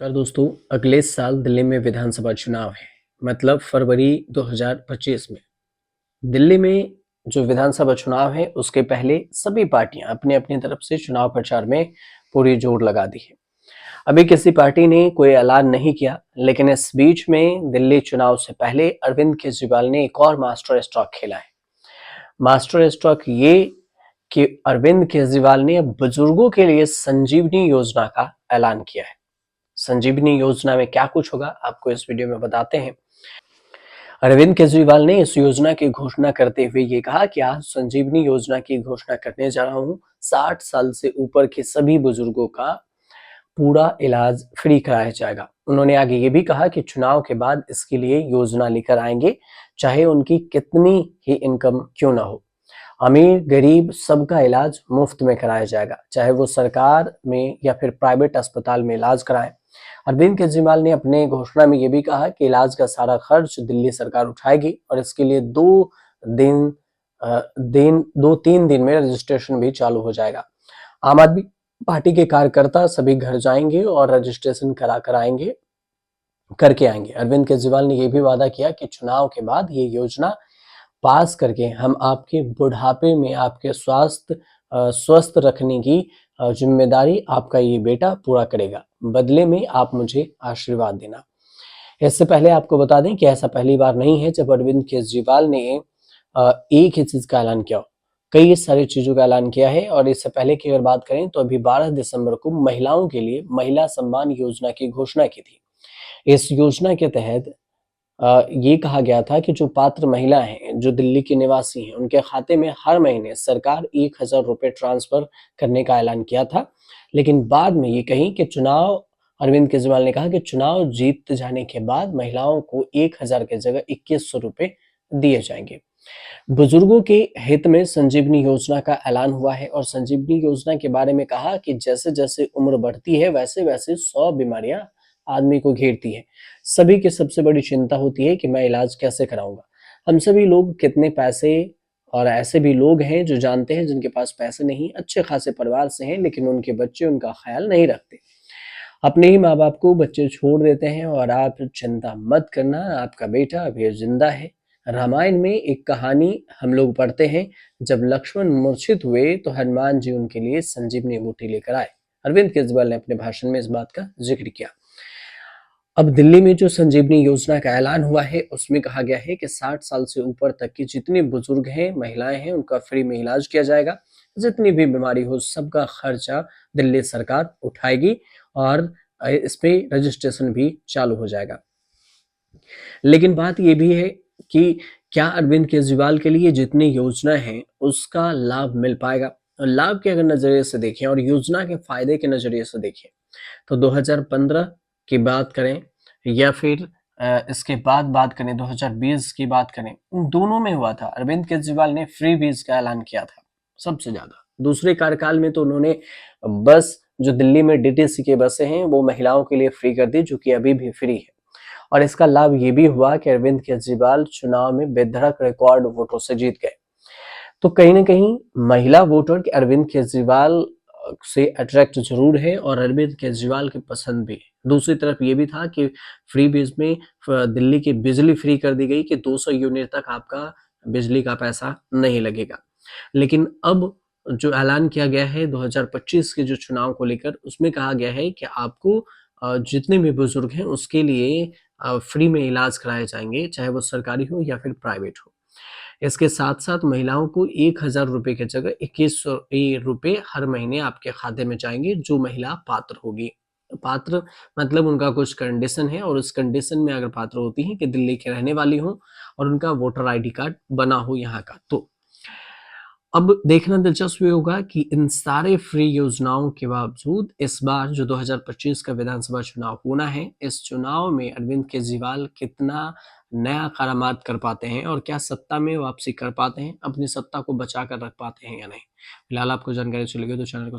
नमस्कार दोस्तों, अगले साल दिल्ली में विधानसभा चुनाव है। मतलब फरवरी 2025 में दिल्ली में जो विधानसभा चुनाव है उसके पहले सभी पार्टियां अपनी अपनी तरफ से चुनाव प्रचार में पूरी जोर लगा दी है। अभी किसी पार्टी ने कोई ऐलान नहीं किया, लेकिन इस बीच में दिल्ली चुनाव से पहले अरविंद केजरीवाल ने एक और मास्टर स्ट्रोक खेला है। मास्टर स्ट्रोक ये कि अरविंद केजरीवाल ने बुजुर्गों के लिए संजीवनी योजना का ऐलान किया है। संजीवनी योजना में क्या कुछ होगा आपको इस वीडियो में बताते हैं। अरविंद केजरीवाल ने इस योजना की घोषणा करते हुए ये कहा कि आज संजीवनी योजना की घोषणा करने जा रहा हूं। 60 साल से ऊपर के सभी बुजुर्गों का पूरा इलाज फ्री कराया जाएगा। उन्होंने आगे ये भी कहा कि चुनाव के बाद इसके लिए योजना लेकर आएंगे, चाहे उनकी कितनी ही इनकम क्यों ना हो। अमीर गरीब सबका इलाज मुफ्त में कराया जाएगा, चाहे वो सरकार में या फिर प्राइवेट अस्पताल में इलाज कराएं। अरविंद केजरीवाल ने अपने घोषणा में यह भी कहा कि इलाज का सारा खर्च दिल्ली सरकार उठाएगी और इसके लिए दो तीन दिन में रजिस्ट्रेशन भी चालू हो जाएगा। आम आदमी पार्टी के कार्यकर्ता सभी घर जाएंगे और रजिस्ट्रेशन करके आएंगे। अरविंद केजरीवाल ने यह भी वादा किया कि चुनाव के बाद ये योजना पास करके हम आपके बुढ़ापे में आपके स्वस्थ रखने की जिम्मेदारी आपका ये बेटा पूरा करेगा। बदले में आप मुझे आशीर्वाद देना। इससे पहले आपको बता दें कि ऐसा पहली बार नहीं है जब अरविंद केजरीवाल ने एक ही चीज का ऐलान किया, कई सारी चीजों का ऐलान किया है। और इससे पहले की अगर बात करें तो अभी 12 दिसंबर को महिलाओं के लिए महिला सम्मान योजना की घोषणा की थी। इस योजना के तहत ये कहा गया था कि जो पात्र महिला हैं, जो दिल्ली की निवासी हैं, उनके खाते में हर महीने सरकार 1000 रुपए ट्रांसफर करने का ऐलान किया था। लेकिन बाद में ये कही कि अरविंद केजरीवाल ने कहा कि चुनाव जीत जाने के बाद महिलाओं को 1000 की जगह 2100 रुपए दिए जाएंगे। बुजुर्गों के हित में संजीवनी योजना का ऐलान हुआ है और संजीवनी योजना के बारे में कहा कि जैसे जैसे उम्र बढ़ती है वैसे वैसे 100 बीमारियां आदमी को घेरती है। सभी की सबसे बड़ी चिंता होती है कि मैं इलाज कैसे कराऊंगा। हम सभी लोग कितने पैसे, और ऐसे भी लोग हैं जो जानते हैं जिनके पास पैसे नहीं, अच्छे खासे परिवार से हैं, लेकिन उनके बच्चे उनका ख्याल नहीं रखते। अपने ही माँ बाप को बच्चे छोड़ देते हैं। और आप चिंता मत करना, आपका बेटा अभी जिंदा है। रामायण में एक कहानी हम लोग पढ़ते हैं, जब लक्ष्मण मूर्छित हुए तो हनुमान जी उनके लिए संजीवनी बूटी लेकर आए। अरविंद केजरीवाल ने अपने भाषण में इस बात का जिक्र किया। अब दिल्ली में जो संजीवनी योजना का ऐलान हुआ है उसमें कहा गया है कि 60 साल से ऊपर तक की जितने बुजुर्ग हैं, महिलाएं हैं, उनका फ्री में इलाज किया जाएगा। जितनी भी बीमारी हो सबका खर्चा दिल्ली सरकार उठाएगी और इस पे रजिस्ट्रेशन भी चालू हो जाएगा। लेकिन बात यह भी है कि क्या अरविंद केजरीवाल के लिए जितनी योजना है उसका लाभ मिल पाएगा। लाभ के अगर नजरिए से देखें और योजना के फायदे के नजरिए से देखें तो 2015 की बात करें या फिर इसके बाद बात करें 2020 की बात करें, उन दोनों में हुआ था। अरविंद केजरीवाल ने फ्री बीज का ऐलान किया था सबसे ज्यादा। दूसरे कार्यकाल में तो उन्होंने बस जो दिल्ली में डीटीसी की बसें हैं वो महिलाओं के लिए फ्री कर दी, जो कि अभी भी फ्री है। और इसका लाभ ये भी हुआ कि अरविंद केजरीवाल चुनाव में बेधड़क रिकॉर्ड वोटों से जीत गए। तो कहीं ना कहीं महिला वोटर अरविंद केजरीवाल से अट्रैक्ट जरूर है और अरविंद केजरीवाल की पसंद भी है। दूसरी तरफ ये भी था कि फ्री बेस में दिल्ली की बिजली फ्री कर दी गई कि 200 यूनिट तक आपका बिजली का पैसा नहीं लगेगा। लेकिन अब जो ऐलान किया गया है 2025 के जो चुनाव को लेकर, उसमें कहा गया है कि आपको जितने भी बुजुर्ग हैं उसके लिए फ्री में इलाज कराए जाएंगे, चाहे वो सरकारी हो या फिर प्राइवेट हो। इसके साथ साथ महिलाओं को 1000 रुपए की जगह 2100 रुपए हर महीने आपके खाते में जाएंगे, जो महिला पात्र होगी। पात्र मतलब उनका कुछ कंडीशन है और उस कंडीशन में अगर पात्र होती हैं कि दिल्ली के रहने वाली हो और उनका वोटर आईडी कार्ड बना हो यहाँ का। तो अब देखना दिलचस्प ये होगा कि इन सारे फ्री योजनाओं के बावजूद इस बार जो 2025 का विधानसभा चुनाव होना है, इस चुनाव में अरविंद केजरीवाल कितना नया करामात कर पाते हैं और क्या सत्ता में वापसी कर पाते हैं, अपनी सत्ता को बचा कर रख पाते हैं या नहीं। फिलहाल आपको जानकारी अच्छी लगी तो चैनल को